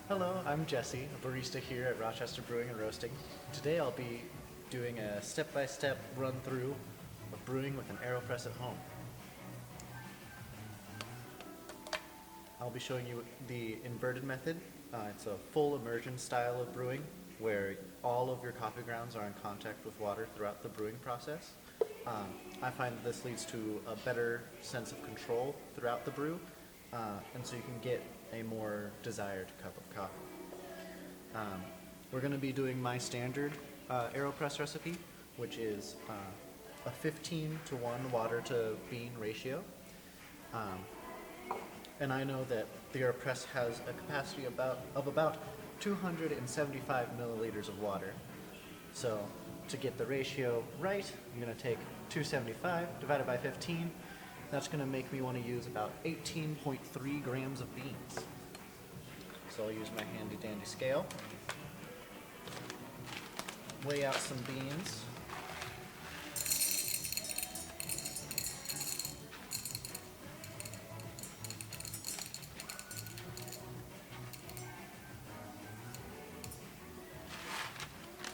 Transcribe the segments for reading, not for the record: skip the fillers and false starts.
Hello, I'm Jesse, a barista here at Rochester Brewing and Roasting. Today I'll be doing a step-by-step run-through of brewing with an Aeropress at home. I'll be showing you the inverted method. It's a full immersion style of brewing where all of your coffee grounds are in contact with water throughout the brewing process. I find that this leads to a better sense of control throughout the brew, and so you can get a more desired cup of coffee. We're going to be doing my standard Aeropress recipe, which is a 15-to-1 water to bean ratio. And I know that the Aeropress has a capacity of about 275 milliliters of water. So to get the ratio right, I'm going to take 275 divided by 15. That's going to make me want to use about 18.3 grams of beans. So I'll use my handy dandy scale, weigh out some beans.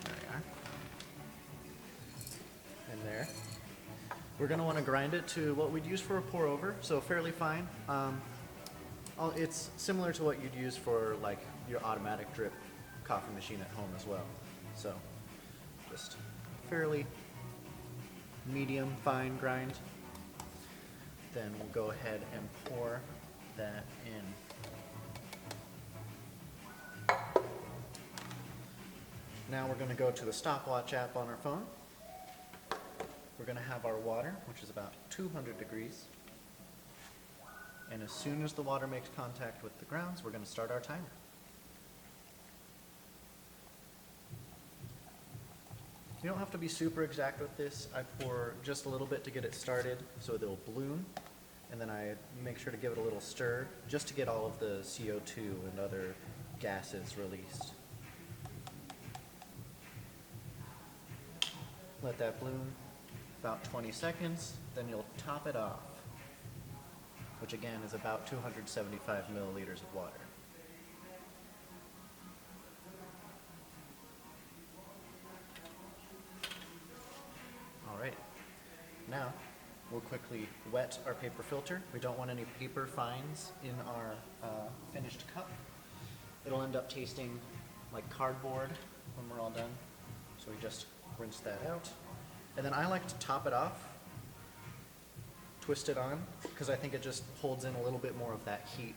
There we are. And there. We're going to want to grind it to what we'd use for a pour over, so fairly fine. It's similar to what you'd use for like your automatic drip coffee machine at home as well. So just fairly medium fine grind. Then we'll go ahead and pour that in. Now we're going to go to the stopwatch app on our phone. We're going to have our water, which is about 200 degrees. And as soon as the water makes contact with the grounds, we're going to start our timer. You don't have to be super exact with this. I pour just a little bit to get it started so that it'll bloom. And then I make sure to give it a little stir just to get all of the CO2 and other gases released. Let that bloom about 20 seconds, then you'll top it off, which again is about 275 milliliters of water. All right, now we'll quickly wet our paper filter. We don't want any paper fines in our finished cup. It'll end up tasting like cardboard when we're all done, so we just rinse that out. And then I like to top it off, twist it on, because I think it just holds in a little bit more of that heat,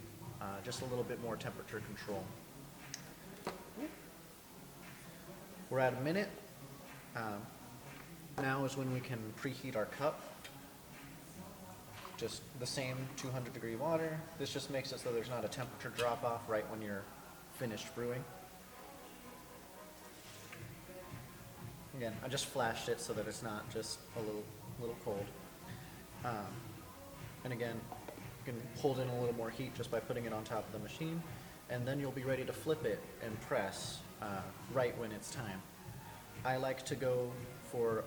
just a little bit more temperature control. We're at a minute. Now is when we can preheat our cup. Just the same 200 degree water. This just makes it so there's not a temperature drop off right when you're finished brewing. Again, I just flashed it so that it's not just a little cold. And again, you can hold in a little more heat just by putting it on top of the machine, and then you'll be ready to flip it and press right when it's time. I like to go for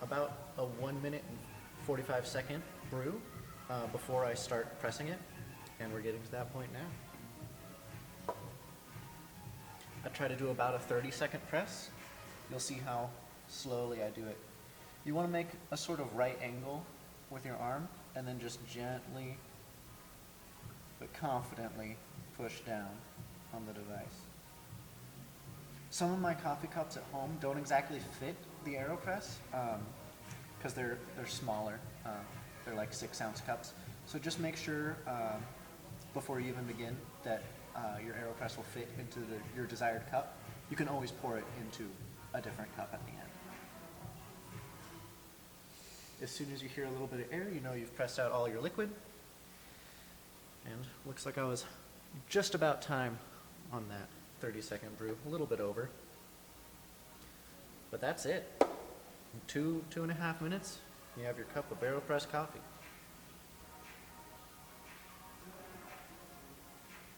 about a 1 minute and 45 second brew before I start pressing it, and we're getting to that point now. I try to do about a 30-second press. You'll see how slowly I do it. You want to make a sort of right angle with your arm and then just gently but confidently push down on the device. Some of my coffee cups at home don't exactly fit the Aeropress because they're smaller. They're like 6-ounce cups. So just make sure before you even begin that your Aeropress will fit into your desired cup. You can always pour it into a different cup at the end. As soon as you hear a little bit of air, you know you've pressed out all your liquid. And looks like I was just about time on that 30-second brew, a little bit over. But that's it. In 2.5 minutes, you have your cup of Aeropress coffee.